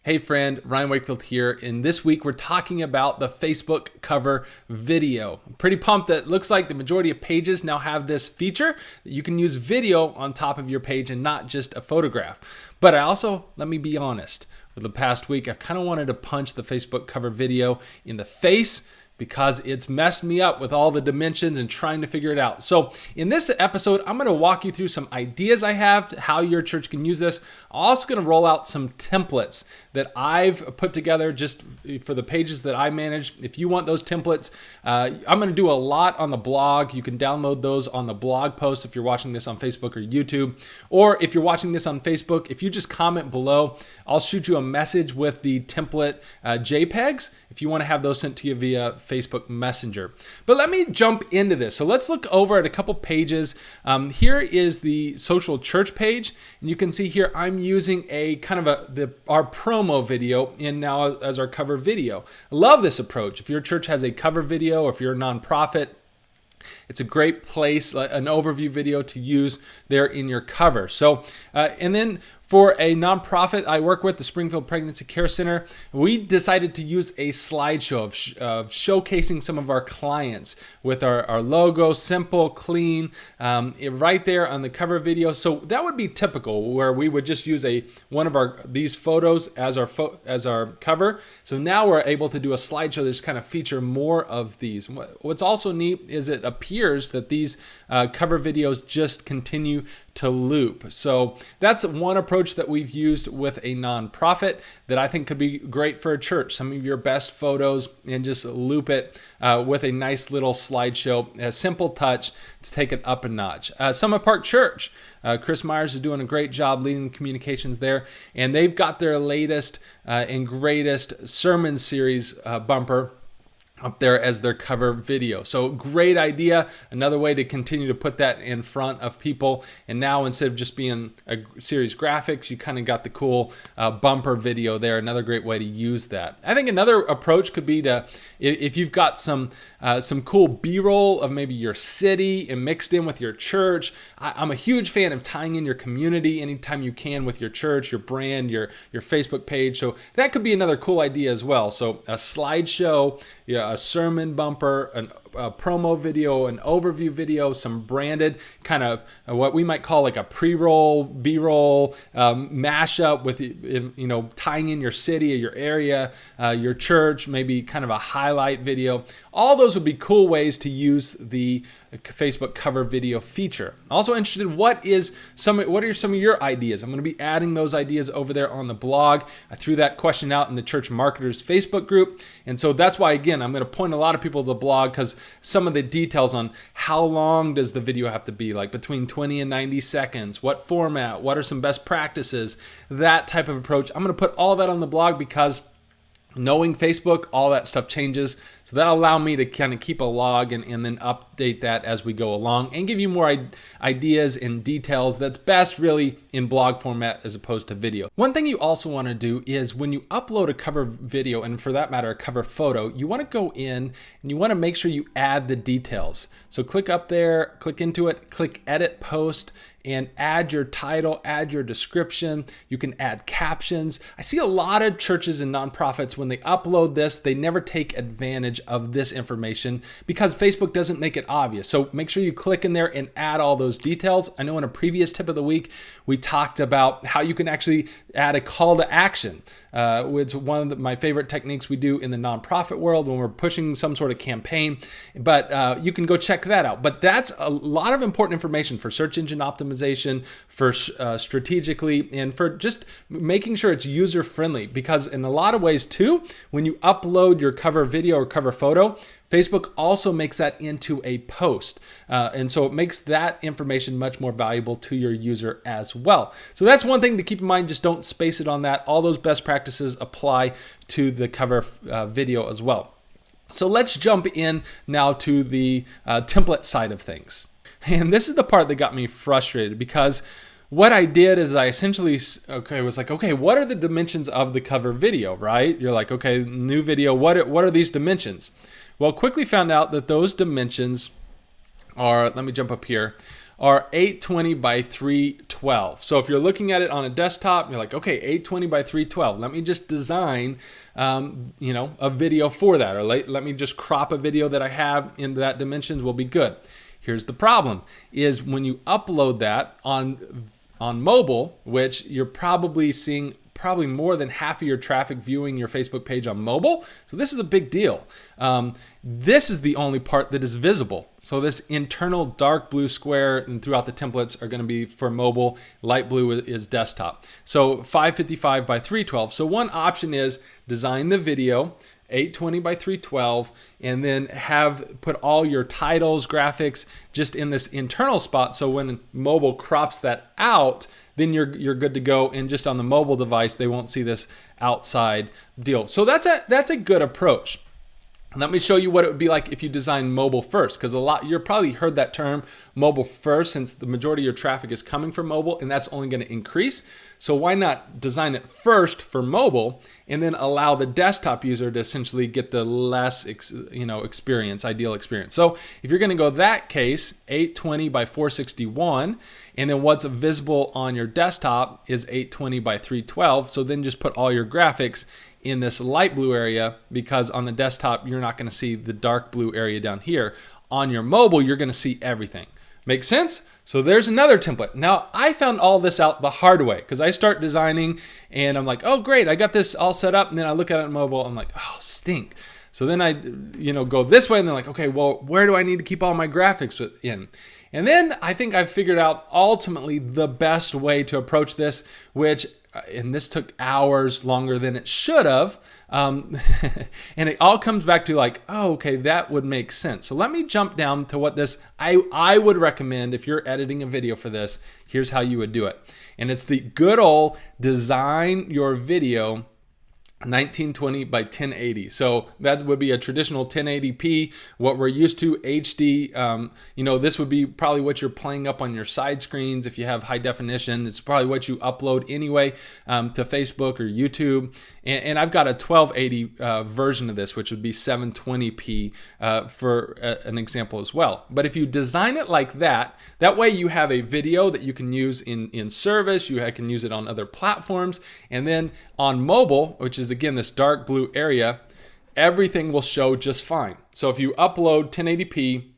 Hey friend, Ryan Wakefield here, and this week we're talking about the Facebook cover video. I'm pretty pumped that it looks like the majority of pages now have this feature that you can use video on top of your page and not just a photograph. But let me be honest, for the past week I've kind of wanted to punch the Facebook cover video in the face because it's messed me up with all the dimensions and trying to figure it out. So in this episode, I'm gonna walk you through some ideas I have, how your church can use this. I'm also gonna roll out some templates that I've put together just for the pages that I manage. If you want those templates, I'm gonna do a lot on the blog. You can download those on the blog post if you're watching this on Facebook or YouTube. Or if you're watching this on Facebook, if you just comment below, I'll shoot you a message with the template JPEGs if you wanna have those sent to you via Facebook Messenger. But let me jump into this. So let's look over at a couple pages. Here is the social church page, and you can see here I'm using a kind of our promo video in now as our cover video. I love this approach. If your church has a cover video, or if you're a nonprofit, it's a great place, an overview video to use there in your cover. So, and then for a nonprofit I work with, the Springfield Pregnancy Care Center, we decided to use a slideshow of showcasing some of our clients with our logo, simple, clean, right there on the cover video. So that would be typical, where we would just use one of these photos as our cover. So now we're able to do a slideshow that's kind of feature more of these. What's also neat is it appears that these cover videos just continue to loop. So that's one approach that we've used with a nonprofit that I think could be great for a church. Some of your best photos, and just loop it with a nice little slideshow, a simple touch to take it up a notch. Summit Park Church, Chris Myers is doing a great job leading communications there, and they've got their latest and greatest sermon series bumper up there as their cover video. So great idea. Another way to continue to put that in front of people. And now instead of just being a series graphics, you kind of got the cool bumper video there. Another great way to use that. I think another approach could be to, if you've got some cool B-roll of maybe your city and mixed in with your church. I'm a huge fan of tying in your community anytime you can with your church, your brand, your Facebook page. So that could be another cool idea as well. So a slideshow, a sermon bumper, a promo video, an overview video, some branded kind of what we might call like a pre-roll, B-roll mashup with, tying in your city or your area, your church, maybe kind of a highlight video. All those would be cool ways to use the Facebook cover video feature. Also interested, what are some of your ideas? I'm going to be adding those ideas over there on the blog. I threw that question out in the Church Marketers Facebook group, and so that's why, again, I'm going to point a lot of people to the blog, because some of the details on how long does the video have to be, like between 20 and 90 seconds, what format, what are some best practices, that type of approach. I'm going to put all that on the blog, because knowing Facebook, all that stuff changes. So that'll allow me to kind of keep a log and then update that as we go along and give you more ideas and details that's best really in blog format as opposed to video. One thing you also want to do is when you upload a cover video, and for that matter, a cover photo, you want to go in and you want to make sure you add the details. So click up there, click into it, click edit post, and add your title, add your description. You can add captions. I see a lot of churches and nonprofits, when they upload this, they never take advantage of this information because Facebook doesn't make it obvious. So make sure you click in there and add all those details. I know in a previous tip of the week, we talked about how you can actually add a call to action, which one of my favorite techniques we do in the nonprofit world when we're pushing some sort of campaign. But you can go check that out. But that's a lot of important information for search engine optimization, for strategically, and for just making sure it's user friendly. Because in a lot of ways too, when you upload your cover video or cover photo, Facebook also makes that into a post. And so it makes that information much more valuable to your user as well. So that's one thing to keep in mind. Just don't space it on that. All those best practices apply to the cover video as well. So let's jump in now to the template side of things. And this is the part that got me frustrated, because what I did is I essentially was like, okay, what are the dimensions of the cover video, right? You're like, okay, new video, what are these dimensions? Well, quickly found out that those dimensions are, let me jump up here, are 820 by 312. So if you're looking at it on a desktop, you're like, okay, 820 by 312. Let me just design, a video for that, or let me just crop a video that I have into that dimensions will be good. Here's the problem: is when you upload that on mobile, which you're probably seeing more than half of your traffic viewing your Facebook page on mobile. So this is a big deal. This is the only part that is visible. So this internal dark blue square and throughout the templates are going to be for mobile. Light blue is desktop. So 555 by 312. So one option is design the video 820 by 312, and then put all your titles, graphics just in this internal spot. So when mobile crops that out, then you're good to go. And just on the mobile device, they won't see this outside deal. So that's a good approach. Let me show you what it would be like if you design mobile first, because you've probably heard that term mobile first, since the majority of your traffic is coming from mobile, and that's only going to increase. So why not design it first for mobile and then allow the desktop user to essentially get the less ideal experience. So if you're going to go that case, 820 by 461, and then what's visible on your desktop is 820 by 312. So then just put all your graphics in this light blue area, because on the desktop, you're not going to see the dark blue area down here. On your mobile, you're going to see everything. Make sense? So there's another template. Now, I found all this out the hard way, because I start designing and I'm like, oh, great, I got this all set up. And then I look at it on mobile, I'm like, oh, stink. So then I go this way, and then like, okay, well, where do I need to keep all my graphics in? And then I think I've figured out ultimately the best way to approach this, and this took hours longer than it should have. And it all comes back to like, oh, okay, that would make sense. So let me jump down to what I would recommend if you're editing a video for this. Here's how you would do it. And it's the good old design your video 1920 by 1080. So that would be a traditional 1080p, what we're used to, HD. This would be probably what you're playing up on your side screens. If you have high definition, it's probably what you upload anyway to Facebook or YouTube. And I've got a 1280 version of this, which would be 720p for an example as well. But if you design it like that way you have a video that you can use in service, you can use it on other platforms, and then on mobile, which is again this dark blue area, everything will show just fine. So if you upload 1080p,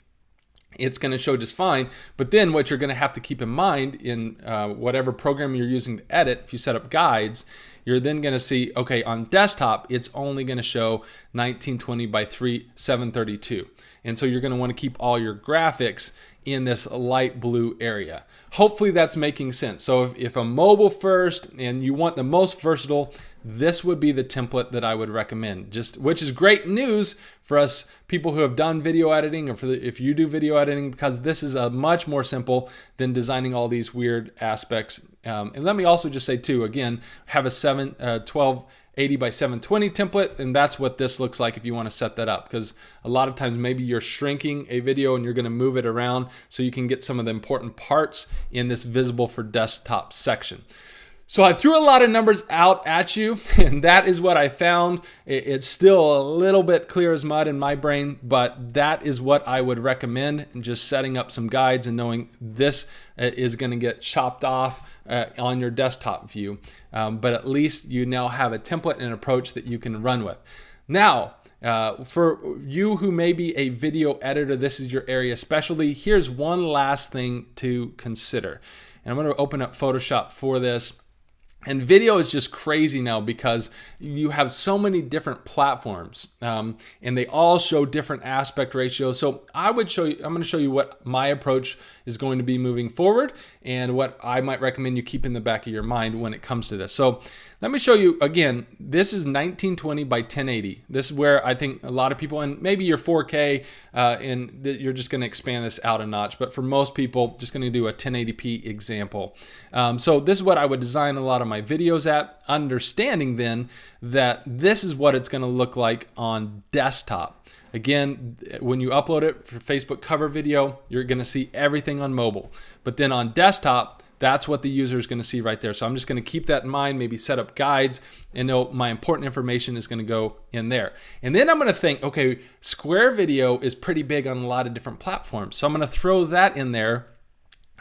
it's going to show just fine. But then what you're going to have to keep in mind in whatever program you're using to edit, if you set up guides, you're then going to see, okay, on desktop, it's only going to show 1920 by 732. And so you're going to want to keep all your graphics in this light blue area. Hopefully that's making sense. So if a mobile first and you want the most versatile, this would be the template that I would recommend, which is great news for us people who have done video editing, or if you do video editing, because this is a much more simple than designing all these weird aspects. And let me also just say too, again, have a 1280 by 720 template, and that's what this looks like if you want to set that up, because a lot of times maybe you're shrinking a video and you're going to move it around so you can get some of the important parts in this visible for desktop section. So I threw a lot of numbers out at you, and that is what I found. It's still a little bit clear as mud in my brain, but that is what I would recommend, and just setting up some guides and knowing this is going to get chopped off on your desktop view. But at least you now have a template and an approach that you can run with. Now, for you who may be a video editor, this is your area specialty. Here's one last thing to consider. And I'm going to open up Photoshop for this. And video is just crazy now because you have so many different platforms, and they all show different aspect ratios. So I'm going to show you what my approach is going to be moving forward, and what I might recommend you keep in the back of your mind when it comes to this. So let me show you again. This is 1920 by 1080. This is where I think a lot of people, and maybe you're 4K, and you're just going to expand this out a notch. But for most people, just going to do a 1080p example. So this is what I would design a lot of my videos at, understanding then that this is what it's going to look like on desktop. Again, when you upload it for Facebook cover video, you're going to see everything on mobile. But then on desktop, that's what the user is going to see right there. So I'm just going to keep that in mind, maybe set up guides, and know my important information is going to go in there. And then I'm going to think, okay, Square Video is pretty big on a lot of different platforms. So I'm going to throw that in there.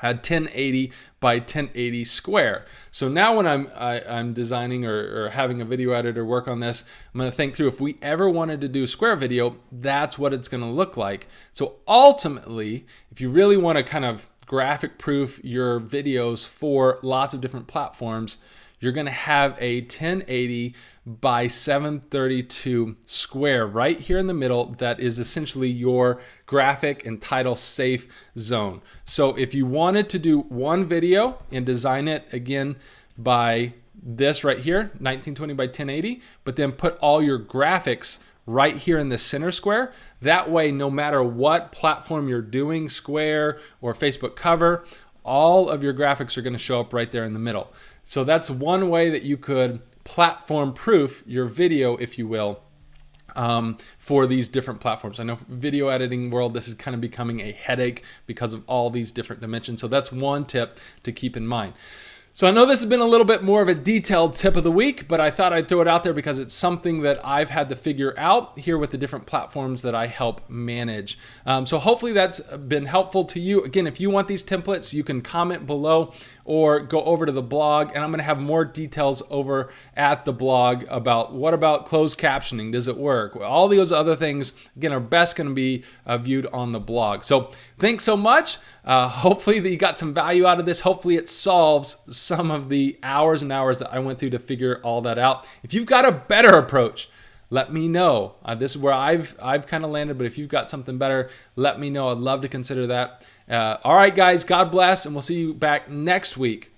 had 1080 by 1080 square. So now when I'm designing or having a video editor work on this, I'm going to think through if we ever wanted to do square video, that's what it's going to look like. So ultimately, if you really want to kind of graphic proof your videos for lots of different platforms, you're going to have a 1080 by 732 square right here in the middle. That is essentially your graphic and title safe zone. So if you wanted to do one video and design it again by this right here, 1920 by 1080, but then put all your graphics right here in the center square. That way, no matter what platform you're doing, Square or Facebook cover, all of your graphics are going to show up right there in the middle. So that's one way that you could platform proof your video, if you will, for these different platforms. I know video editing world, this is kind of becoming a headache because of all these different dimensions. So that's one tip to keep in mind. So I know this has been a little bit more of a detailed tip of the week, but I thought I'd throw it out there because it's something that I've had to figure out here with the different platforms that I help manage. So hopefully that's been helpful to you. Again, if you want these templates, you can comment below or go over to the blog, and I'm going to have more details over at the blog about what about closed captioning, does it work? All those other things, again, are best going to be viewed on the blog. So thanks so much. Hopefully that you got some value out of this. Hopefully it solves some of the hours and hours that I went through to figure all that out. If you've got a better approach, let me know. This is where I've kind of landed, but if you've got something better, let me know. I'd love to consider that. All right, guys, God bless, and we'll see you back next week